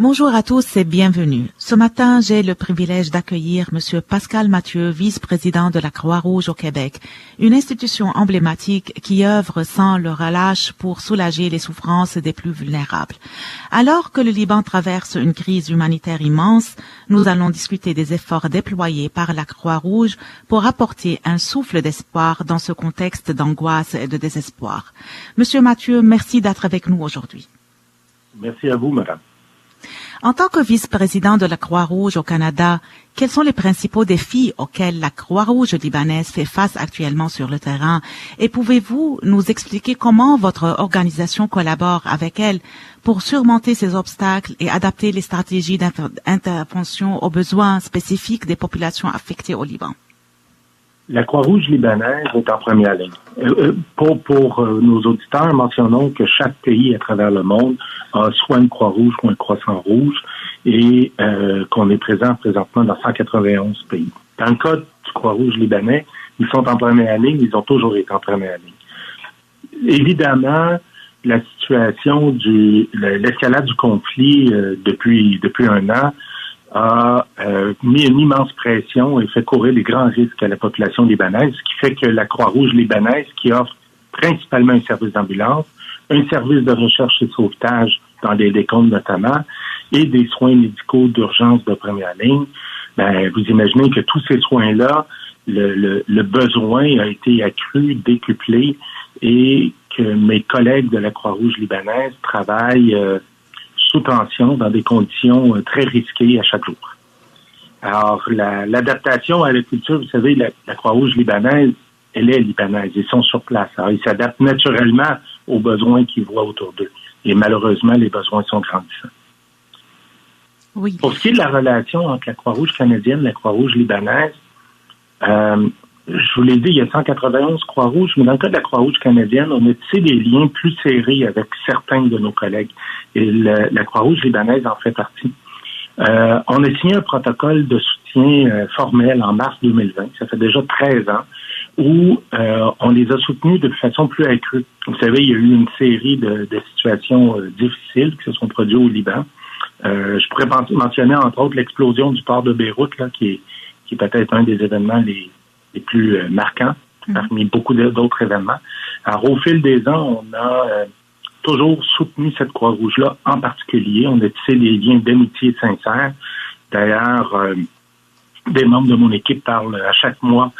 Bonjour à tous et bienvenue. Ce matin, j'ai le privilège d'accueillir Monsieur Pascal Mathieu, vice-président de la Croix-Rouge au Québec, une institution emblématique qui œuvre sans le relâche pour soulager les souffrances des plus vulnérables. Alors que le Liban traverse une crise humanitaire immense, nous allons discuter des efforts déployés par la Croix-Rouge pour apporter un souffle d'espoir dans ce contexte d'angoisse et de désespoir. Monsieur Mathieu, merci d'être avec nous aujourd'hui. Merci à vous, madame. En tant que vice-président de la Croix-Rouge au Canada, quels sont les principaux défis auxquels la Croix-Rouge libanaise fait face actuellement sur le terrain et pouvez-vous nous expliquer comment votre organisation collabore avec elle pour surmonter ces obstacles et adapter les stratégies d'intervention aux besoins spécifiques des populations affectées au Liban? La Croix-Rouge libanaise est en première ligne. Pour nos auditeurs, mentionnons que chaque pays à travers le monde a soit une Croix-Rouge ou un Croissant-Rouge et qu'on est présentement dans 191 pays. Dans le cas du Croix-Rouge libanais, ils sont en première ligne, ils ont toujours été en première ligne. Évidemment, la situation l'escalade du conflit depuis un an a mis une immense pression et fait courir des grands risques à la population libanaise, ce qui fait que la Croix-Rouge libanaise, qui offre principalement un service d'ambulance, un service de recherche et sauvetage dans des décombres notamment, et des soins médicaux d'urgence de première ligne, vous imaginez que tous ces soins-là, le besoin a été accru, décuplé, et que mes collègues de la Croix-Rouge libanaise travaillent sous tension, dans des conditions très risquées à chaque jour. Alors, l'adaptation à la culture, vous savez, la Croix-Rouge libanaise, elle est libanaise, ils sont sur place. Alors, ils s'adaptent naturellement aux besoins qu'ils voient autour d'eux. Et malheureusement, les besoins sont grandissants. Oui. Pour ce qui est de la relation entre la Croix-Rouge canadienne et la Croix-Rouge libanaise, je vous l'ai dit, il y a 191 Croix-Rouges, mais dans le cas de la Croix-Rouge canadienne, on a tissé des liens plus serrés avec certains de nos collègues. Et la Croix-Rouge libanaise en fait partie. On a signé un protocole de soutien formel en mars 2020, ça fait déjà 13 ans, où on les a soutenus de façon plus accrue. Vous savez, il y a eu une série de situations difficiles qui se sont produites au Liban. Je pourrais mentionner entre autres l'explosion du port de Beyrouth, là, qui est peut-être un des événements les plus marquants parmi beaucoup d'autres événements. Alors, au fil des ans, on a toujours soutenu cette Croix-Rouge-là en particulier. On a tissé des liens d'amitié sincères. D'ailleurs, des membres de mon équipe parlent à chaque mois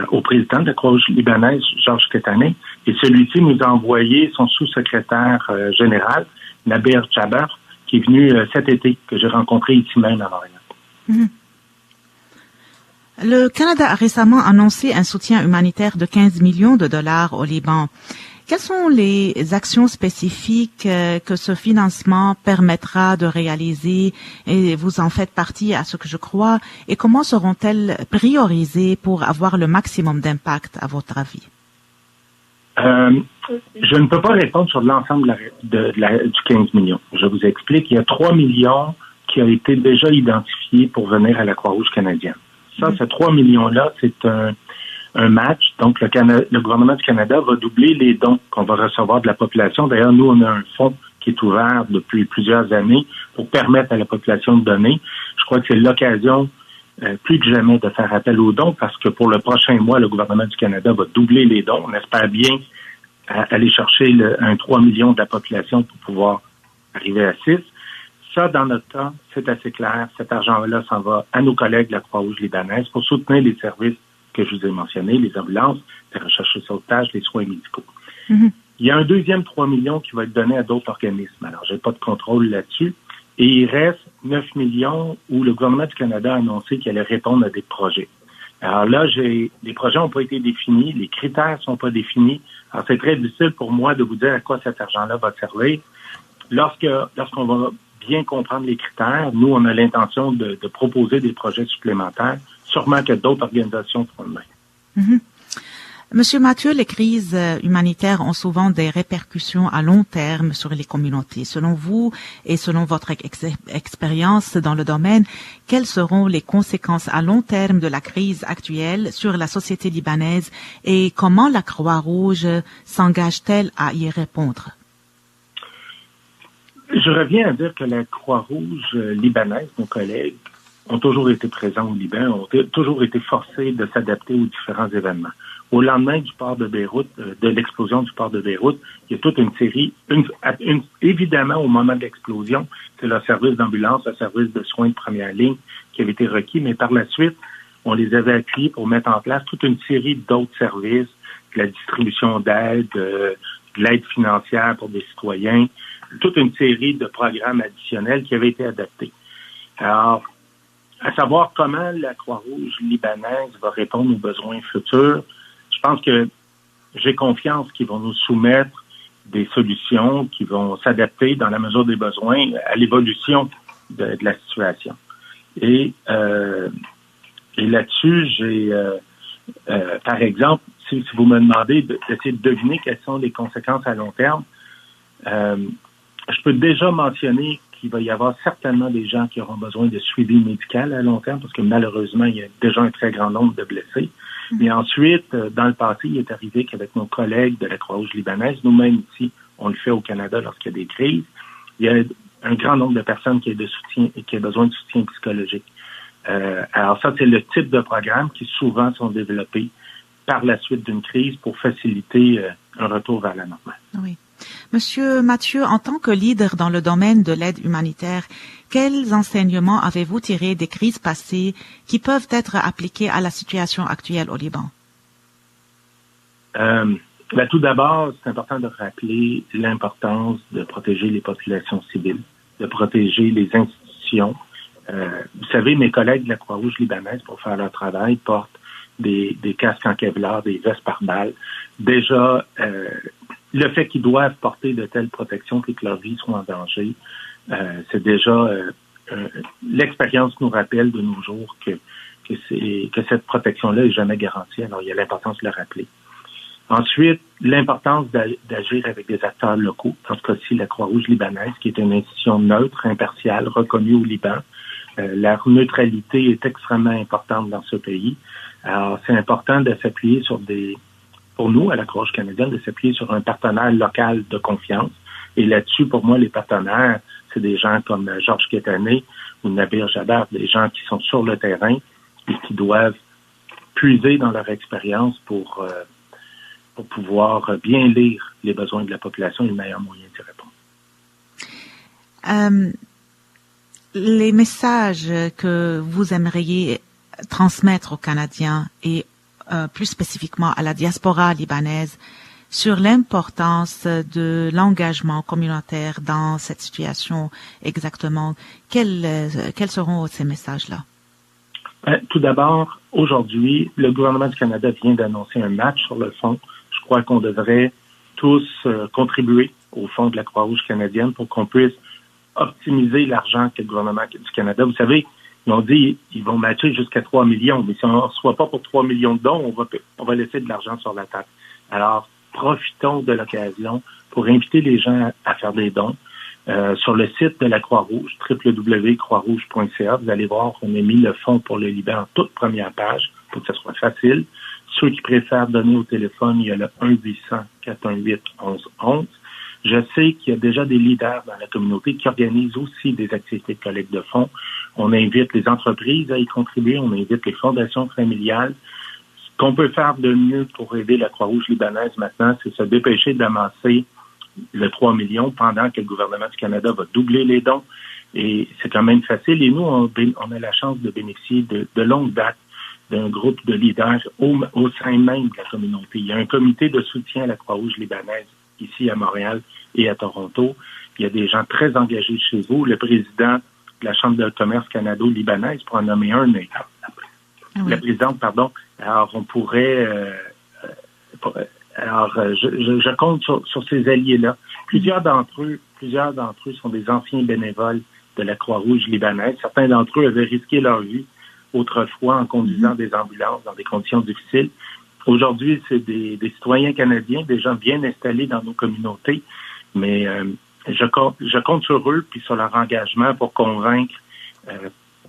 au président de la Croix-Rouge libanaise, Georges Ketané, et celui-ci nous a envoyé son sous-secrétaire général, Nabir Jaber, qui est venu cet été, que j'ai rencontré ici même à Montréal. Mm-hmm. Le Canada a récemment annoncé un soutien humanitaire de 15 millions de dollars au Liban. Quelles sont les actions spécifiques que ce financement permettra de réaliser, et vous en faites partie à ce que je crois, et comment seront-elles priorisées pour avoir le maximum d'impact à votre avis? Je ne peux pas répondre sur l'ensemble du 15 millions. Je vous explique, il y a 3 millions qui ont été déjà identifiés pour venir à la Croix-Rouge canadienne. Ça, ces 3 millions-là, c'est un match. Donc, le gouvernement du Canada va doubler les dons qu'on va recevoir de la population. D'ailleurs, nous, on a un fonds qui est ouvert depuis plusieurs années pour permettre à la population de donner. Je crois que c'est l'occasion, plus que jamais, de faire appel aux dons parce que pour le prochain mois, le gouvernement du Canada va doubler les dons. On espère bien aller chercher un 3 millions de la population pour pouvoir arriver à 6. Ça, dans notre cas, c'est assez clair. Cet argent-là s'en va à nos collègues de la Croix-Rouge libanaise pour soutenir les services que je vous ai mentionnés, les ambulances, les recherches et sauvetage, les soins médicaux. Mm-hmm. Il y a un deuxième 3 millions qui va être donné à d'autres organismes. Alors, j'ai pas de contrôle là-dessus. Et il reste 9 millions où le gouvernement du Canada a annoncé qu'il allait répondre à des projets. Alors là, les projets n'ont pas été définis, les critères sont pas définis. Alors, c'est très difficile pour moi de vous dire à quoi cet argent-là va servir. Lorsqu'on va bien comprendre les critères, nous, on a l'intention de proposer des projets supplémentaires. Sûrement que d'autres organisations feront le même. Mm-hmm. Monsieur Mathieu, les crises humanitaires ont souvent des répercussions à long terme sur les communautés. Selon vous et selon votre expérience dans le domaine, quelles seront les conséquences à long terme de la crise actuelle sur la société libanaise et comment la Croix-Rouge s'engage-t-elle à y répondre? Je reviens à dire que la Croix-Rouge libanaise, nos collègues, ont toujours été présents au Liban, ont toujours été forcés de s'adapter aux différents événements. Au lendemain du port de Beyrouth, de l'explosion du port de Beyrouth, il y a toute une série, évidemment, au moment de l'explosion, c'est le service d'ambulance, le service de soins de première ligne qui avait été requis, mais par la suite, on les avait appuyés pour mettre en place toute une série d'autres services, de la distribution d'aide, de l'aide financière pour des citoyens, toute une série de programmes additionnels qui avaient été adaptés. Alors, à savoir comment la Croix-Rouge libanaise va répondre aux besoins futurs, je pense que j'ai confiance qu'ils vont nous soumettre des solutions qui vont s'adapter dans la mesure des besoins à l'évolution de la situation. Et là-dessus, j'ai, par exemple, si vous me demandez d'essayer de deviner quelles sont les conséquences à long terme, je peux déjà mentionner qu'il va y avoir certainement des gens qui auront besoin de suivi médical à long terme parce que malheureusement, il y a déjà un très grand nombre de blessés. Et ensuite, dans le passé, il est arrivé qu'avec nos collègues de la Croix-Rouge libanaise, nous-mêmes ici, on le fait au Canada lorsqu'il y a des crises, il y a un grand nombre de personnes qui a besoin de soutien psychologique. Alors ça, c'est le type de programme qui souvent sont développés par la suite d'une crise pour faciliter un retour vers la normale. Oui. Monsieur Mathieu, en tant que leader dans le domaine de l'aide humanitaire, quels enseignements avez-vous tirés des crises passées qui peuvent être appliqués à la situation actuelle au Liban? Tout d'abord, c'est important de rappeler l'importance de protéger les populations civiles, de protéger les institutions. Vous savez, mes collègues de la Croix-Rouge libanaise, pour faire leur travail, portent des casques en Kevlar, des vestes par balles. Déjà, le fait qu'ils doivent porter de telles protections et que leur vie soit en danger, c'est déjà l'expérience nous rappelle de nos jours que cette protection-là est jamais garantie. Alors, il y a l'importance de le rappeler. Ensuite, l'importance d'agir avec des acteurs locaux. Dans ce cas-ci, la Croix-Rouge libanaise, qui est une institution neutre, impartiale, reconnue au Liban. La neutralité est extrêmement importante dans ce pays. Alors, c'est important de s'appuyer pour nous, à la Croix-Rouge canadienne, de s'appuyer sur un partenaire local de confiance. Et là-dessus, pour moi, les partenaires, c'est des gens comme Georges Quétané ou Nabir Jabbar, des gens qui sont sur le terrain et qui doivent puiser dans leur expérience pour pouvoir bien lire les besoins de la population et le meilleur moyen d'y répondre. Les messages que vous aimeriez transmettre aux Canadiens et plus spécifiquement à la diaspora libanaise sur l'importance de l'engagement communautaire dans cette situation exactement, quels seront ces messages-là? Tout d'abord, aujourd'hui, le gouvernement du Canada vient d'annoncer un match sur le fonds. Je crois qu'on devrait tous contribuer au fonds de la Croix-Rouge canadienne pour qu'on puisse optimiser l'argent que le gouvernement du Canada. Vous savez, ils ont dit ils vont matcher jusqu'à 3 millions, mais si on ne reçoit pas pour 3 millions de dons, on va laisser de l'argent sur la table. Alors, profitons de l'occasion pour inviter les gens à faire des dons. Sur le site de la Croix-Rouge, www.croixrouge.ca, vous allez voir qu'on a mis le fonds pour le Liban en toute première page pour que ce soit facile. Ceux qui préfèrent donner au téléphone, il y a le 1-800-418-1111. Je sais qu'il y a déjà des leaders dans la communauté qui organisent aussi des activités de collecte de fonds. On invite les entreprises à y contribuer, on invite les fondations familiales. Ce qu'on peut faire de mieux pour aider la Croix-Rouge libanaise maintenant, c'est se dépêcher d'amasser le 3 millions pendant que le gouvernement du Canada va doubler les dons. Et c'est quand même facile. Et nous, on a la chance de bénéficier de longue date d'un groupe de leaders au sein même de la communauté. Il y a un comité de soutien à la Croix-Rouge libanaise ici à Montréal et à Toronto. Il y a des gens très engagés chez vous. Le président de la Chambre de commerce canado-libanaise, pour en nommer un, mais la présidente, pardon. Alors, on pourrait... je compte sur ces alliés-là. Plusieurs d'entre eux sont des anciens bénévoles de la Croix-Rouge libanaise. Certains d'entre eux avaient risqué leur vie autrefois en conduisant des ambulances dans des conditions difficiles. Aujourd'hui, c'est des citoyens canadiens, des gens bien installés dans nos communautés, mais je compte sur eux puis sur leur engagement pour convaincre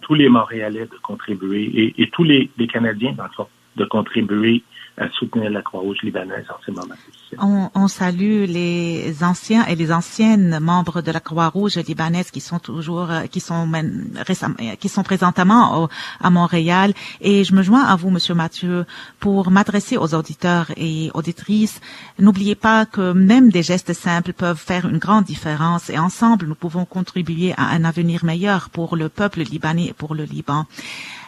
tous les Montréalais de contribuer et tous les Canadiens, dans le fond, de contribuer à soutenir la Croix-Rouge libanaise en ces moments difficiles. On salue les anciens et les anciennes membres de la Croix-Rouge libanaise qui sont présentement à Montréal. Et je me joins à vous, Monsieur Mathieu, pour m'adresser aux auditeurs et auditrices. N'oubliez pas que même des gestes simples peuvent faire une grande différence et ensemble, nous pouvons contribuer à un avenir meilleur pour le peuple libanais et pour le Liban.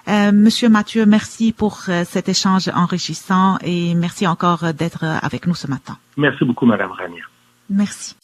Monsieur Mathieu, merci pour cet échange enrichissant et merci encore d'être avec nous ce matin. Merci beaucoup, Madame Rania. Merci.